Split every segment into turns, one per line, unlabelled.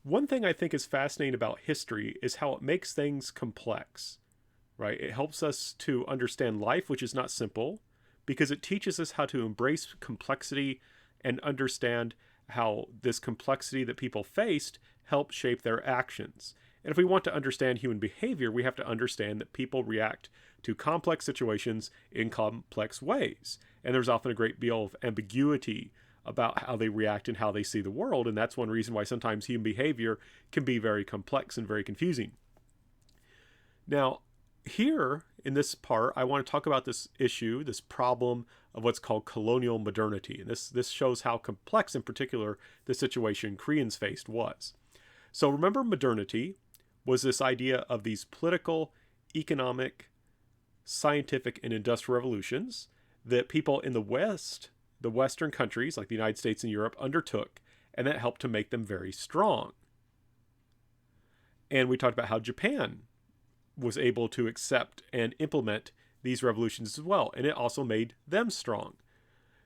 One thing I think is fascinating about history is how it makes things complex, right? It helps us to understand life, which is not simple, because it teaches us how to embrace complexity and understand how this complexity that people faced helped shape their actions. And if we want to understand human behavior, we have to understand that people react to complex situations in complex ways. And there's often a great deal of ambiguity about how they react and how they see the world. And that's one reason why sometimes human behavior can be very complex and very confusing. Now, here in this part, I want to talk about this issue, this problem of what's called colonial modernity. And this shows how complex, in particular, the situation Koreans faced was. So remember, modernity was this idea of these political, economic, scientific, and industrial revolutions that people in the West, the Western countries like the United States and Europe, undertook, and that helped to make them very strong. And we talked about how Japan was able to accept and implement these revolutions as well, and it also made them strong.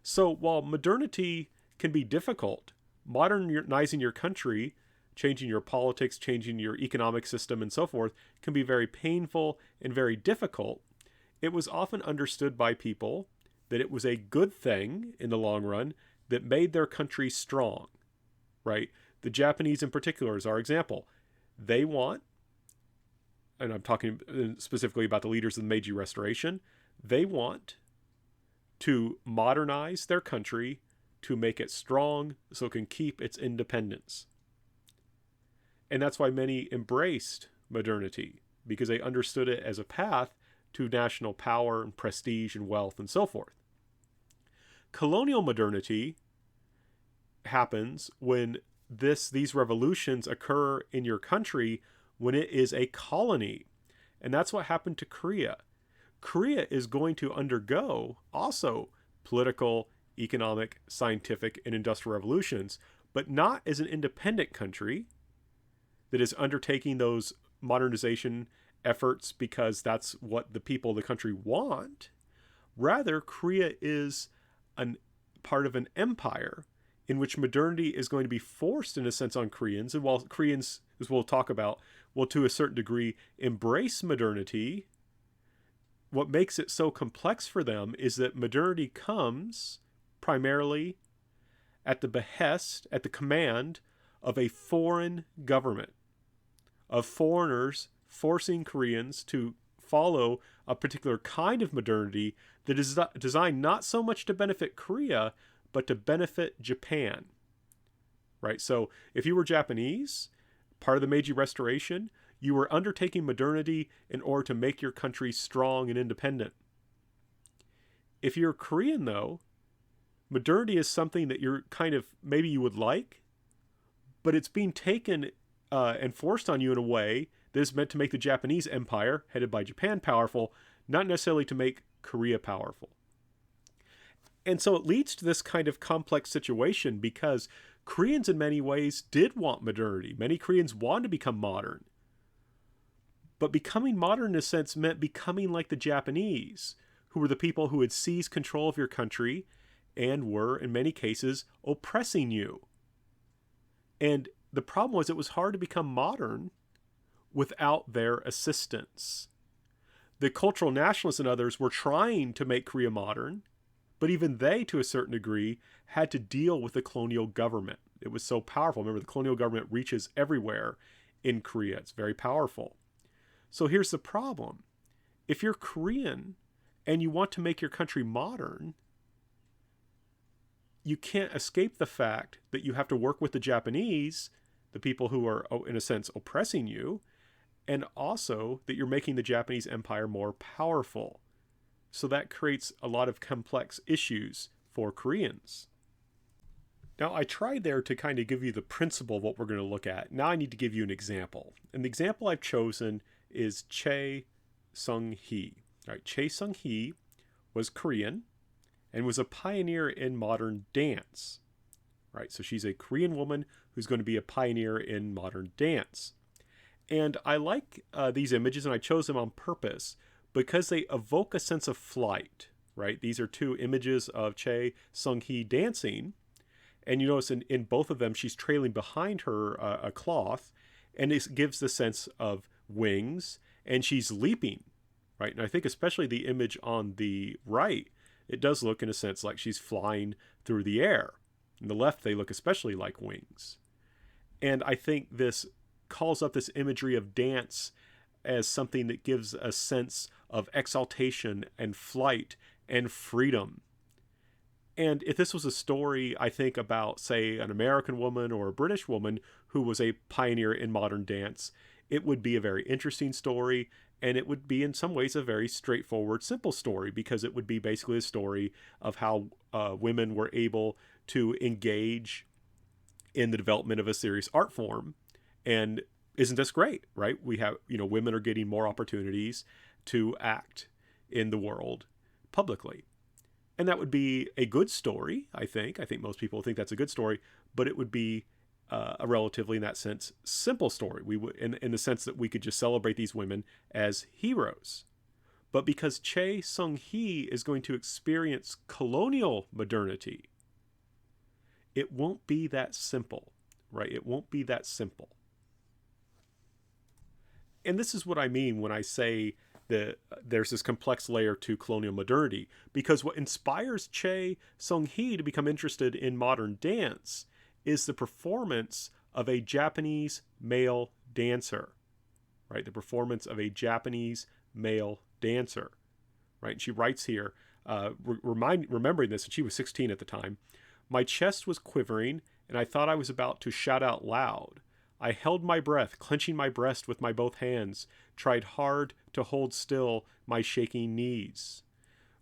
So while modernity can be difficult, modernizing your country, changing your politics, changing your economic system, and so forth, can be very painful and very difficult. It was often understood by people that it was a good thing in the long run that made their country strong, right? The Japanese in particular is our example. They want, and I'm talking specifically about the leaders of the Meiji Restoration, they want to modernize their country to make it strong so it can keep its independence. And that's why many embraced modernity, because they understood it as a path to national power and prestige and wealth and so forth. Colonial modernity happens when these revolutions occur in your country when it is a colony. And that's what happened to Korea. Korea is going to undergo also political, economic, scientific, and industrial revolutions, but not as an independent country that is undertaking those modernization efforts because that's what the people of the country want. Rather, Korea is an part of an empire in which modernity is going to be forced, in a sense, on Koreans. And while Koreans, as we'll talk about, will to a certain degree embrace modernity, what makes it so complex for them is that modernity comes primarily at the behest, at the command of a foreign government, of foreigners forcing Koreans to follow a particular kind of modernity that is designed not so much to benefit Korea, but to benefit Japan, right? So if you were Japanese, part of the Meiji Restoration, you were undertaking modernity in order to make your country strong and independent. If you're Korean, though, modernity is something that you're kind of, maybe you would like, but it's being taken and forced on you in a way that is meant to make the Japanese empire, headed by Japan, powerful, not necessarily to make Korea powerful. And so it leads to this kind of complex situation because Koreans in many ways did want modernity. Many Koreans wanted to become modern. But becoming modern in a sense meant becoming like the Japanese, who were the people who had seized control of your country and were, in many cases, oppressing you. And the problem was it was hard to become modern without their assistance. The cultural nationalists and others were trying to make Korea modern, but even they, to a certain degree, had to deal with the colonial government. It was so powerful. Remember, the colonial government reaches everywhere in Korea. It's very powerful. So here's the problem. If you're Korean and you want to make your country modern, you can't escape the fact that you have to work with the Japanese, the people who are, in a sense, oppressing you, and also that you're making the Japanese empire more powerful. So that creates a lot of complex issues for Koreans. Now, I tried there to kind of give you the principle of what we're going to look at. Now I need to give you an example. And the example I've chosen is Choe Seung-hee. All right, Choe Seung-hee was Korean and was a pioneer in modern dance. Right, so she's a Korean woman who's going to be a pioneer in modern dance. And I like these images, and I chose them on purpose because they evoke a sense of flight, right? These are two images of Choe Seung-hee dancing, And you notice in both of them, she's trailing behind her a cloth, and it gives the sense of wings, and she's leaping, right? And I think especially the image on the right, it does look in a sense like she's flying through the air. In the left, they look especially like wings. And I think this calls up this imagery of dance as something that gives a sense of exaltation and flight and freedom. And if this was a story, I think, about, say, an American woman or a British woman who was a pioneer in modern dance, it would be a very interesting story, and it would be in some ways a very straightforward, simple story, because it would be basically a story of how women were able to engage in the development of a serious art form. And isn't this great, right? We have, women are getting more opportunities to act in the world publicly. And that would be a good story, I think. I think most people think that's a good story, but it would be a relatively, in that sense, simple story. We would, in the sense that we could just celebrate these women as heroes. But because Choe Seung-hee is going to experience colonial modernity, it won't be that simple, right? It won't be that simple. And this is what I mean when I say that there's this complex layer to colonial modernity, because what inspires Choe Seung-hee to become interested in modern dance is the performance of a Japanese male dancer, right? The performance of a Japanese male dancer, right? And she writes here, remembering this, and she was 16 at the time, "My chest was quivering, and I thought I was about to shout out loud. I held my breath, clenching my breast with my both hands, tried hard to hold still my shaking knees."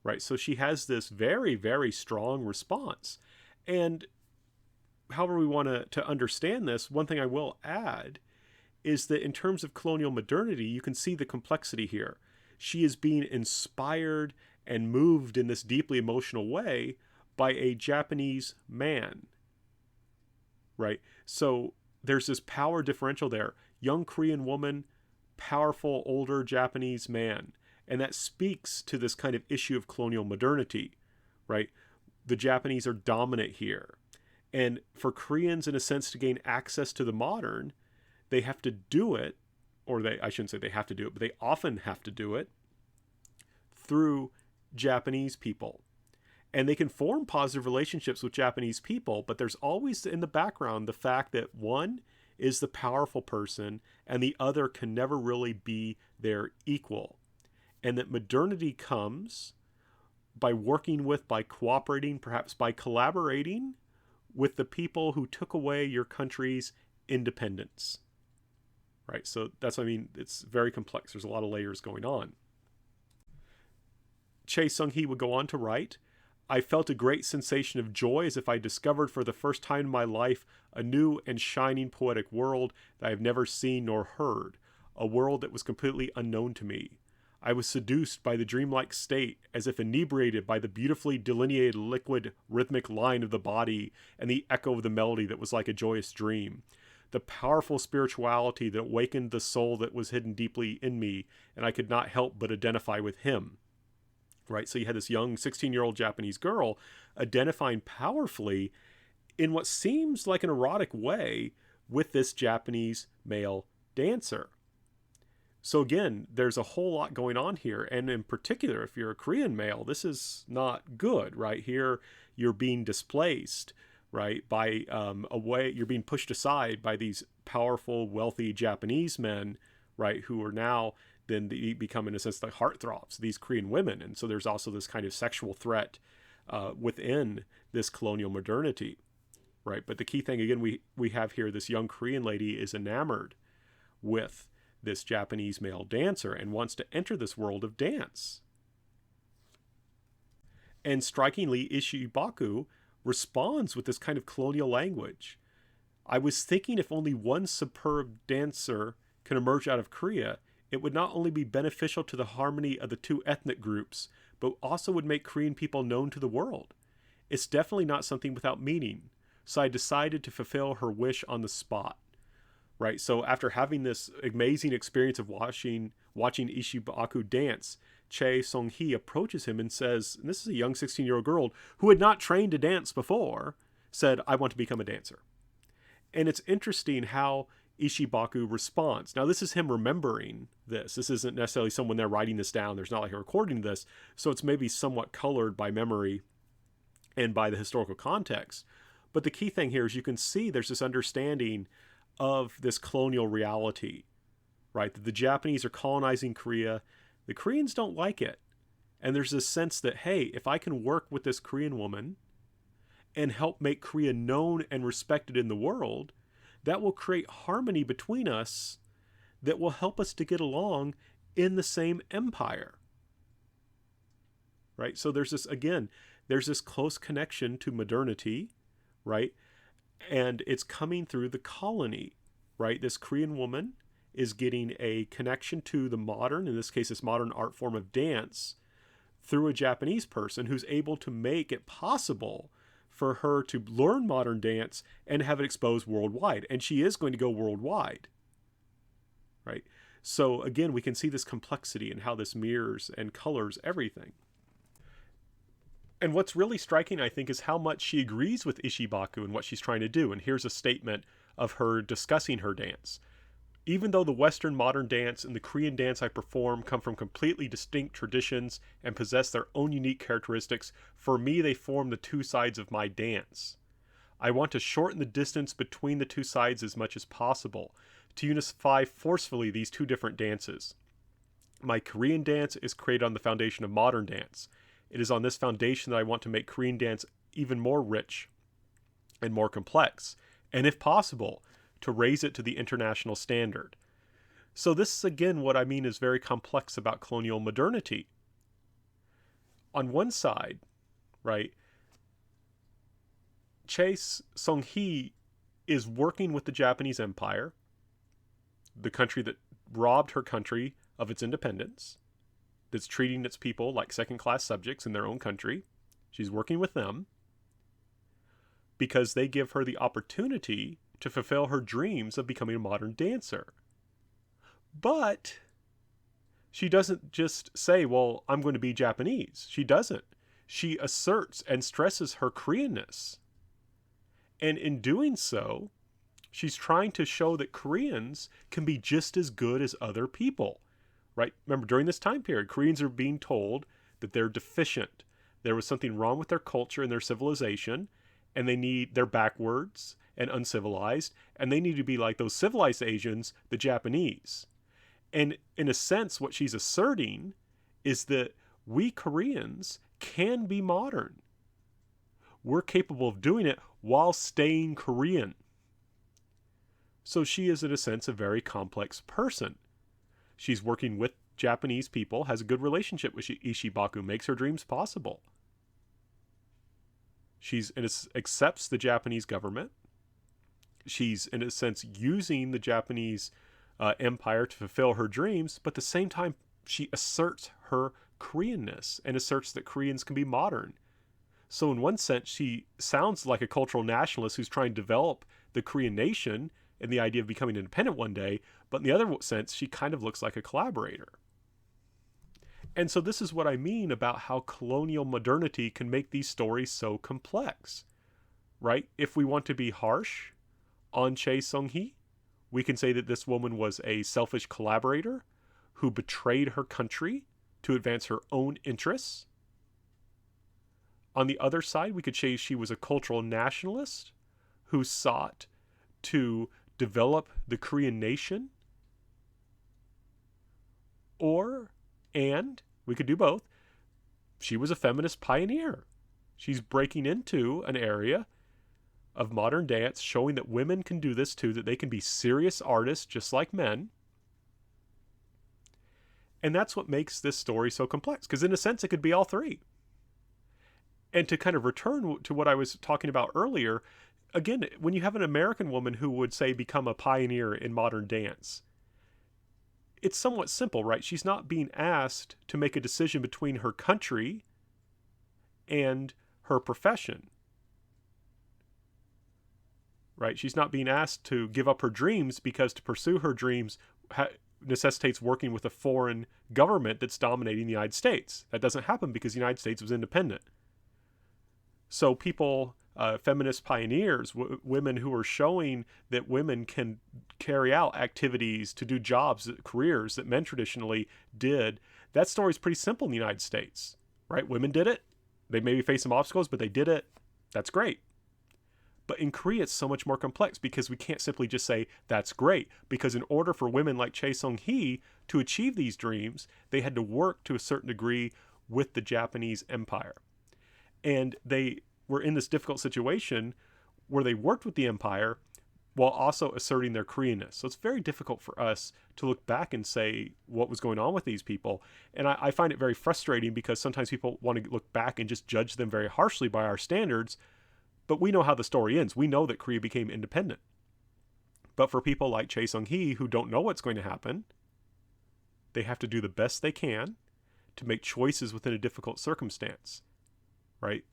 Right? So she has this very, very strong response. And however we want to understand this, one thing I will add is that in terms of colonial modernity, you can see the complexity here. She is being inspired and moved in this deeply emotional way by a Japanese man, right? So there's this power differential there. Young Korean woman, powerful older Japanese man. And that speaks to this kind of issue of colonial modernity, right? The Japanese are dominant here. And for Koreans, in a sense, to gain access to the modern, they have to do it, or I shouldn't say they have to do it, but they often have to do it through Japanese people. And they can form positive relationships with Japanese people, but there's always in the background the fact that one is the powerful person and the other can never really be their equal. And that modernity comes by working with, by cooperating, perhaps by collaborating with the people who took away your country's independence. Right? So that's what I mean. It's very complex. There's a lot of layers going on. Choe Seung-hee would go on to write, "I felt a great sensation of joy as if I discovered for the first time in my life a new and shining poetic world that I have never seen nor heard, a world that was completely unknown to me. I was seduced by the dreamlike state, as if inebriated by the beautifully delineated liquid rhythmic line of the body and the echo of the melody that was like a joyous dream. The powerful spirituality that awakened the soul that was hidden deeply in me, and I could not help but identify with him." Right? So you had this young 16-year-old Japanese girl identifying powerfully in what seems like an erotic way with this Japanese male dancer. So again, there's a whole lot going on here. And in particular, if you're a Korean male, this is not good, right? Here, you're being displaced, right? By you're being pushed aside by these powerful, wealthy Japanese men, right? Who are now then become, in a sense, the heartthrobs, these Korean women. And so there's also this kind of sexual threat within this colonial modernity, right? But the key thing, again, we have here, this young Korean lady is enamored with this Japanese male dancer and wants to enter this world of dance. And strikingly, Ishii Baku responds with this kind of colonial language. "I was thinking if only one superb dancer can emerge out of Korea, it would not only be beneficial to the harmony of the two ethnic groups, but also would make Korean people known to the world. It's definitely not something without meaning, so I decided to fulfill her wish on the spot." Right? So after having this amazing experience of watching Ishii Baku dance, Choe Seung-hee approaches him and says, and this is a young 16-year-old girl who had not trained to dance before, said, I want to become a dancer. And it's interesting how Ishii Baku responds. Now, this is him remembering this. This isn't necessarily someone there writing this down. There's not like a recording of this. So it's maybe somewhat colored by memory and by the historical context. But the key thing here is you can see there's this understanding of this colonial reality, right? That the Japanese are colonizing Korea. The Koreans don't like it. And there's this sense that, hey, if I can work with this Korean woman and help make Korea known and respected in the world, that will create harmony between us that will help us to get along in the same empire. Right? So there's this, again, there's this close connection to modernity, right? And it's coming through the colony, right? This Korean woman is getting a connection to the modern, in this case, this modern art form of dance, through a Japanese person who's able to make it possible for her to learn modern dance and have it exposed worldwide. And she is going to go worldwide, right? So again, we can see this complexity and how this mirrors and colors everything. And what's really striking, I think, is how much she agrees with Ishii Baku and what she's trying to do. And here's a statement of her discussing her dance. Even though the Western modern dance and the Korean dance I perform come from completely distinct traditions and possess their own unique characteristics, for me they form the two sides of my dance. I want to shorten the distance between the two sides as much as possible, to unify forcefully these two different dances. My Korean dance is created on the foundation of modern dance. It is on this foundation that I want to make Korean dance even more rich and more complex, and if possible, to raise it to the international standard. So this is, again, what I mean is very complex about colonial modernity. On one side, right, Choe Seung-hee is working with the Japanese Empire, the country that robbed her country of its independence, that's treating its people like second-class subjects in their own country. She's working with them because they give her the opportunity to fulfill her dreams of becoming a modern dancer. But she doesn't just say, well, I'm going to be Japanese. She doesn't. She asserts and stresses her Koreanness. And in doing so, she's trying to show that Koreans can be just as good as other people. Right? Remember, during this time period, Koreans are being told that they're deficient. There was something wrong with their culture and their civilization, and they're backwards and uncivilized, and they need to be like those civilized Asians, the Japanese. And in a sense, what she's asserting is that we Koreans can be modern. We're capable of doing it while staying Korean. So she is, in a sense, a very complex person. She's working with Japanese people, has a good relationship with Ishii Baku, makes her dreams possible. She's, accepts the Japanese government. She's, in a sense, using the Japanese empire to fulfill her dreams, but at the same time, she asserts her Koreanness and asserts that Koreans can be modern. So in one sense, she sounds like a cultural nationalist who's trying to develop the Korean nation and the idea of becoming independent one day, but in the other sense, she kind of looks like a collaborator. And so this is what I mean about how colonial modernity can make these stories so complex, right? If we want to be harsh on Choe Seung-hee, we can say that this woman was a selfish collaborator who betrayed her country to advance her own interests. On the other side, we could say she was a cultural nationalist who sought to develop the Korean nation. And we could do both. She was a feminist pioneer. She's breaking into an area of modern dance, showing that women can do this too, that they can be serious artists just like men. And that's what makes this story so complex, because in a sense, it could be all three. And to kind of return to what I was talking about earlier, again, when you have an American woman who would, say, become a pioneer in modern dance, it's somewhat simple, right? She's not being asked to make a decision between her country and her profession, right? She's not being asked to give up her dreams, because to pursue her dreams necessitates working with a foreign government that's dominating the United States. That doesn't happen because the United States was independent. So people feminist pioneers, women who are showing that women can carry out activities to do jobs, careers that men traditionally did. That story's pretty simple in the United States, right? Women did it. They maybe faced some obstacles, but they did it. That's great. But in Korea, it's so much more complex because we can't simply just say, that's great. Because in order for women like Choe Seung-hee to achieve these dreams, they had to work to a certain degree with the Japanese Empire. And they were in this difficult situation where they worked with the empire while also asserting their Koreanness. So it's very difficult for us to look back and say what was going on with these people. And I find it very frustrating because sometimes people want to look back and just judge them very harshly by our standards. But we know how the story ends. We know that Korea became independent. But for people like Choe Seung-hee who don't know what's going to happen, they have to do the best they can to make choices within a difficult circumstance, right?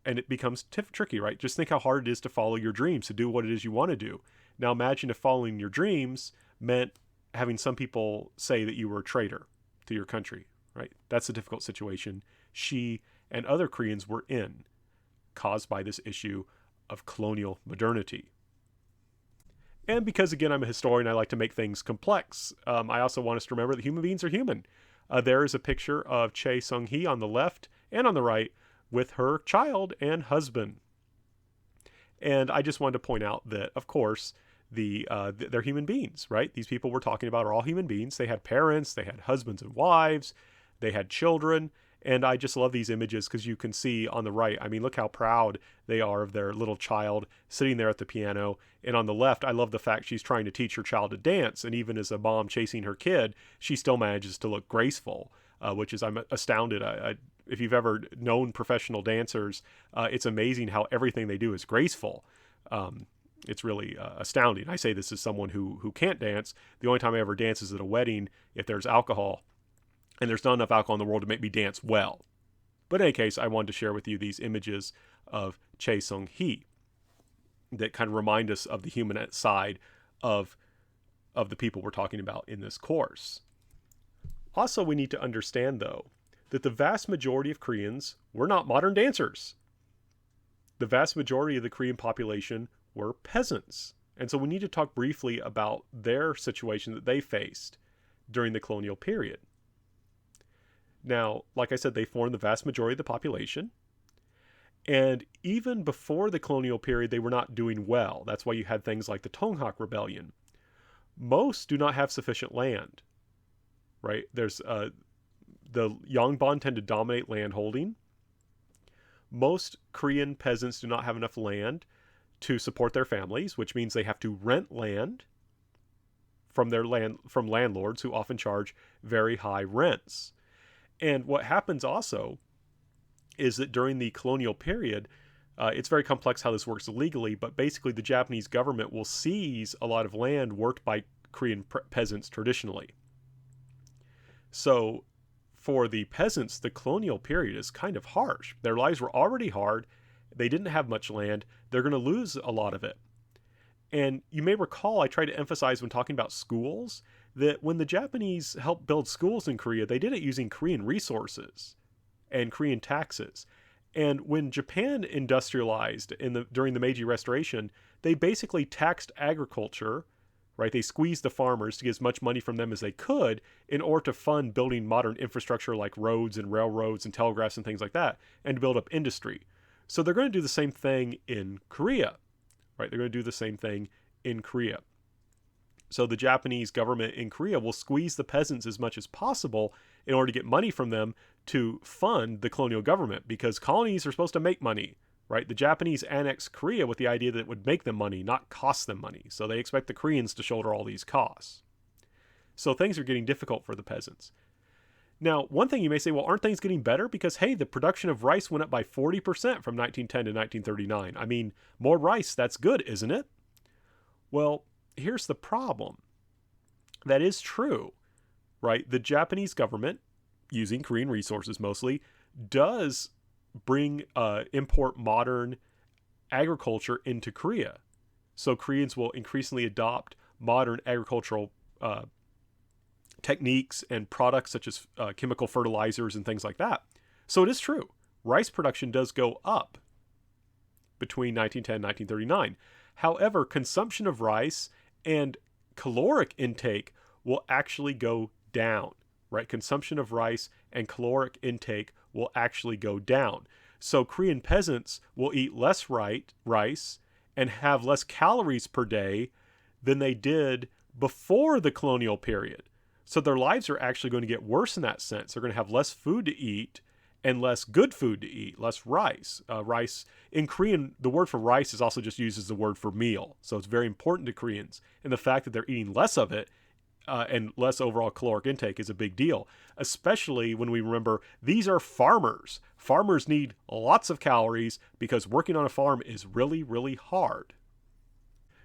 And it becomes tricky, right? Just think how hard it is to follow your dreams, to do what it is you want to do. Now imagine if following your dreams meant having some people say that you were a traitor to your country, right? That's a difficult situation she and other Koreans were in, caused by this issue of colonial modernity. And because, again, I'm a historian, I like to make things complex. I also want us to remember that human beings are human. There is a picture of Choe Seung-hee on the left and on the right with her child and husband. And I just wanted to point out that, of course, they're human beings, right? These people we're talking about are all human beings. They had parents, they had husbands and wives, they had children. And I just love these images because you can see on the right, I mean, look how proud they are of their little child sitting there at the piano. And on the left, I love the fact she's trying to teach her child to dance. And even as a mom chasing her kid, she still manages to look graceful, which is, I'm astounded. If you've ever known professional dancers, it's amazing how everything they do is graceful. It's really astounding. I say this as someone who can't dance. The only time I ever dance is at a wedding if there's alcohol. And there's not enough alcohol in the world to make me dance well. But in any case, I wanted to share with you these images of Choe Seung-hee that kind of remind us of the human side of the people we're talking about in this course. Also, we need to understand, though, that the vast majority of Koreans were not modern dancers. The vast majority of the Korean population were peasants. And so we need to talk briefly about their situation that they faced during the colonial period. Now, like I said, they formed the vast majority of the population. And even before the colonial period, they were not doing well. That's why you had things like the Tonghak Rebellion. Most do not have sufficient land, right? There's the Yongbon tend to dominate land holding. Most Korean peasants do not have enough land to support their families, which means they have to rent land from landlords who often charge very high rents. And what happens also is that during the colonial period, it's very complex how this works legally, but basically the Japanese government will seize a lot of land worked by Korean peasants traditionally. So for the peasants, the colonial period is kind of harsh. Their lives were already hard. They didn't have much land. They're going to lose a lot of it. And you may recall, I tried to emphasize when talking about schools, that when the Japanese helped build schools in Korea, they did it using Korean resources and Korean taxes. And when Japan industrialized during the Meiji Restoration, they basically taxed agriculture, right? They squeezed the farmers to get as much money from them as they could in order to fund building modern infrastructure like roads and railroads and telegraphs and things like that, and to build up industry. So they're going to do the same thing in Korea, right? They're going to do the same thing in Korea. So the Japanese government in Korea will squeeze the peasants as much as possible in order to get money from them to fund the colonial government, because colonies are supposed to make money, right? The Japanese annexed Korea with the idea that it would make them money, not cost them money. So they expect the Koreans to shoulder all these costs. So things are getting difficult for the peasants. Now, one thing you may say, well, aren't things getting better? Because, hey, the production of rice went up by 40% from 1910 to 1939. I mean, more rice, that's good, isn't it? Well, here's the problem. That is true, right? The Japanese government, using Korean resources mostly, does import modern agriculture into Korea. So Koreans will increasingly adopt modern agricultural techniques and products such as chemical fertilizers and things like that. So it is true. Rice production does go up. between 1910 and 1939. However, consumption of rice and caloric intake will actually go down, right? Consumption of rice and caloric intake will actually go down. So Korean peasants will eat less rice and have less calories per day than they did before the colonial period. So their lives are actually going to get worse in that sense. They're going to have less food to eat and less good food to eat, less rice. Rice, in Korean, the word for rice is also just used as the word for meal. So it's very important to Koreans. And the fact that they're eating less of it and less overall caloric intake is a big deal, especially when we remember these are farmers. Farmers need lots of calories because working on a farm is really, really hard.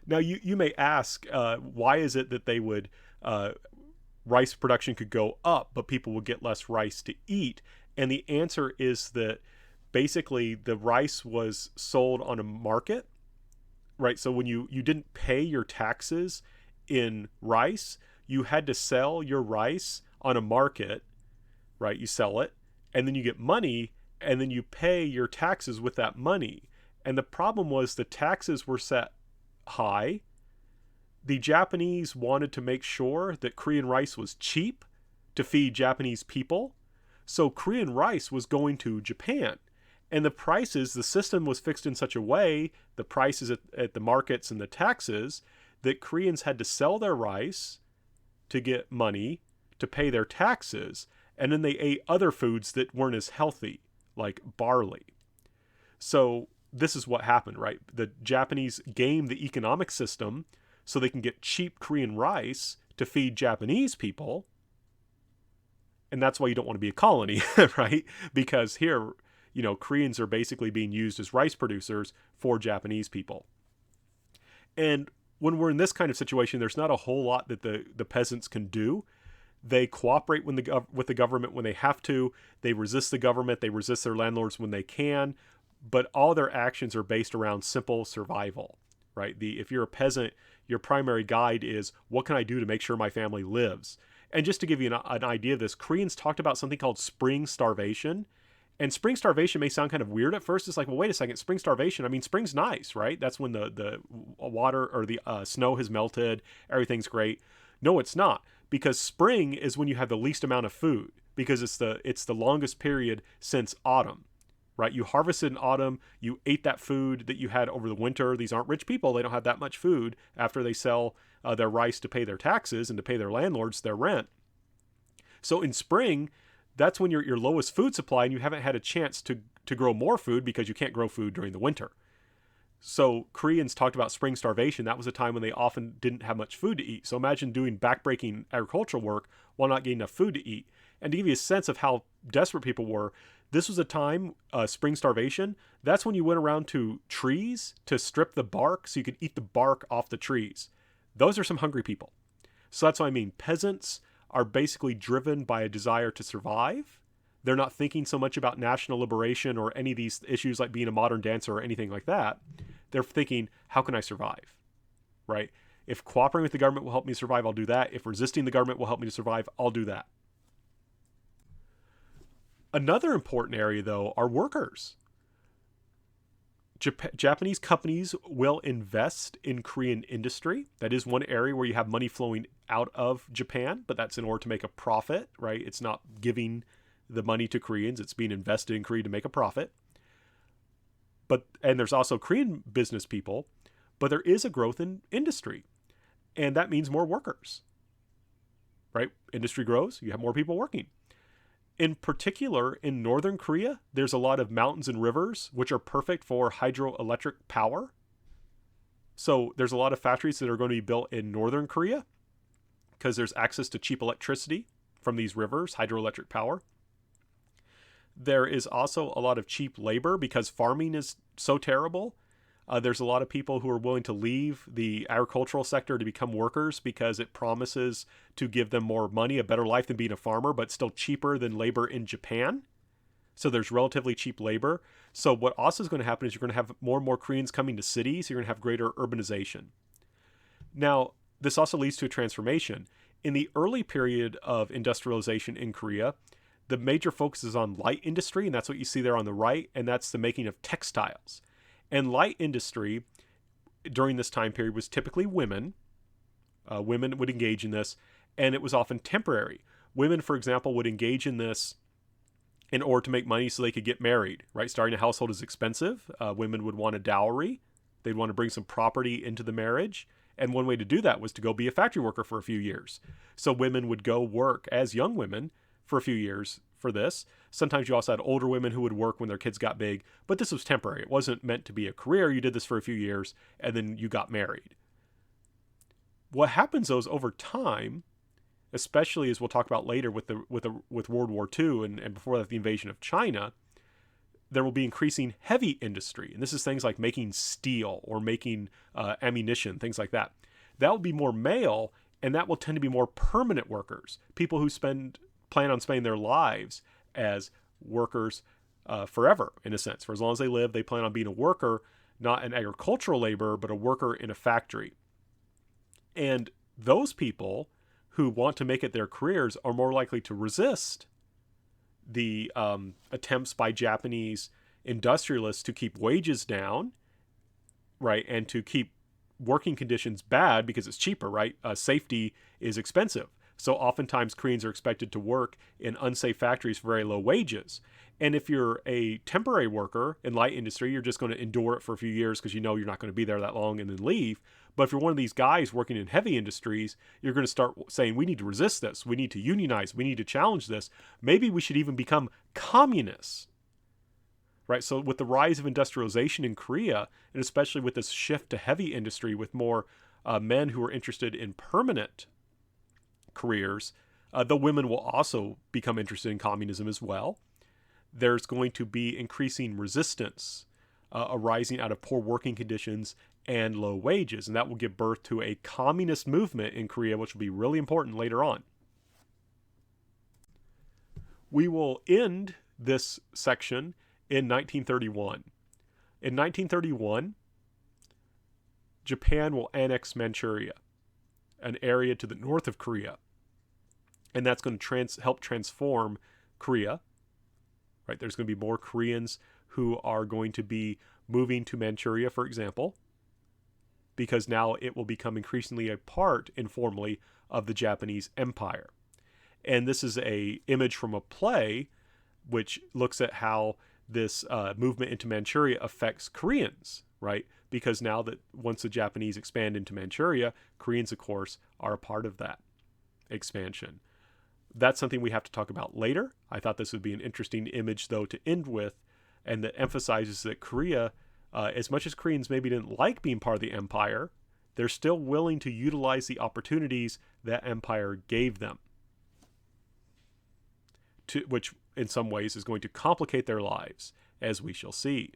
Now, you may ask, why is it that they would, rice production could go up, but people would get less rice to eat? And the answer is that basically the rice was sold on a market, right? So when you didn't pay your taxes in rice, you had to sell your rice on a market, right? You sell it, and then you get money, and then you pay your taxes with that money. And the problem was the taxes were set high. The Japanese wanted to make sure that Korean rice was cheap to feed Japanese people. So Korean rice was going to Japan. And the prices, the system was fixed in such a way, the prices at the markets and the taxes, that Koreans had to sell their rice to get money to pay their taxes. And then they ate other foods that weren't as healthy, like barley. So this is what happened, right? The Japanese gamed the economic system so they can get cheap Korean rice to feed Japanese people. And that's why you don't want to be a colony, right? Because here, Koreans are basically being used as rice producers for Japanese people. And when we're in this kind of situation, there's not a whole lot that the peasants can do. They cooperate with the government when they have to. They resist the government. They resist their landlords when they can. But all their actions are based around simple survival, right? If you're a peasant, your primary guide is, what can I do to make sure my family lives? And just to give you an idea of this, Koreans talked about something called spring starvation. And spring starvation may sound kind of weird at first. It's like, well, wait a second, spring starvation. I mean, spring's nice, right? That's when the water or the snow has melted. Everything's great. No, it's not. Because spring is when you have the least amount of food, because it's the longest period since autumn, right? You harvested in autumn, you ate that food that you had over the winter. These aren't rich people. They don't have that much food after they sell their rice to pay their taxes and to pay their landlords their rent. So in spring, that's when your lowest food supply, and you haven't had a chance to grow more food because you can't grow food during the winter. So Koreans talked about spring starvation. That was a time when they often didn't have much food to eat. So imagine doing backbreaking agricultural work while not getting enough food to eat. And to give you a sense of how desperate people were, this was a time, spring starvation, that's when you went around to trees to strip the bark so you could eat the bark off the trees. Those are some hungry people. So that's what I mean. Peasants are basically driven by a desire to survive. They're not thinking so much about national liberation or any of these issues like being a modern dancer or anything like that. They're thinking, how can I survive, right? If cooperating with the government will help me survive, I'll do that. If resisting the government will help me to survive, I'll do that. Another important area, though, are workers. Japanese companies will invest in Korean industry. That is one area where you have money flowing out of Japan, but that's in order to make a profit, right? It's not giving the money to Koreans. It's being invested in Korea to make a profit. And there's also Korean business people, but there is a growth in industry. And that means more workers, right? Industry grows, you have more people working. In particular, in northern Korea, there's a lot of mountains and rivers, which are perfect for hydroelectric power. So there's a lot of factories that are going to be built in northern Korea because there's access to cheap electricity from these rivers, hydroelectric power. There is also a lot of cheap labor because farming is so terrible. There's a lot of people who are willing to leave the agricultural sector to become workers because it promises to give them more money, a better life than being a farmer, but still cheaper than labor in Japan. So there's relatively cheap labor. So what also is going to happen is you're going to have more and more Koreans coming to cities. You're going to have greater urbanization. Now, this also leads to a transformation. In the early period of industrialization in Korea, the major focus is on light industry, and that's what you see there on the right, and that's the making of textiles. And light industry during this time period was typically women. Women would engage in this, and it was often temporary. Women, for example, would engage in this in order to make money so they could get married, right? Starting a household is expensive. Women would want a dowry. They'd want to bring some property into the marriage. And one way to do that was to go be a factory worker for a few years. So women would go work as young women for a few years for this. Sometimes you also had older women who would work when their kids got big, but this was temporary. It wasn't meant to be a career. You did this for a few years and then you got married. What happens though is over time, especially as we'll talk about later with World War II and before that the invasion of China, there will be increasing heavy industry. And this is things like making steel or making ammunition, things like that. That will be more male, and that will tend to be more permanent workers, people who plan on spending their lives as workers forever, in a sense. For as long as they live, they plan on being a worker, not an agricultural laborer, but a worker in a factory. And those people who want to make it their careers are more likely to resist the attempts by Japanese industrialists to keep wages down, right, and to keep working conditions bad because it's cheaper, right? Safety is expensive. So oftentimes Koreans are expected to work in unsafe factories for very low wages. And if you're a temporary worker in light industry, you're just going to endure it for a few years because you know you're not going to be there that long and then leave. But if you're one of these guys working in heavy industries, you're going to start saying, we need to resist this. We need to unionize. We need to challenge this. Maybe we should even become communists, right? So with the rise of industrialization in Korea, and especially with this shift to heavy industry with more men who are interested in permanent careers, the women will also become interested in communism as well. There's going to be increasing resistance arising out of poor working conditions and low wages, and that will give birth to a communist movement in Korea, which will be really important later on. We will end this section in 1931. In 1931, Japan will annex Manchuria, an area to the north of Korea, and that's going to help transform Korea. Right, there's going to be more Koreans who are going to be moving to Manchuria, for example, because now it will become increasingly a part, informally, of the Japanese Empire. And this is an image from a play which looks at how this movement into Manchuria affects Koreans, right? Because now that once the Japanese expand into Manchuria, Koreans, of course, are a part of that expansion. That's something we have to talk about later. I thought this would be an interesting image, though, to end with, and that emphasizes that Korea, as much as Koreans maybe didn't like being part of the empire, they're still willing to utilize the opportunities that empire gave them, which in some ways is going to complicate their lives, as we shall see.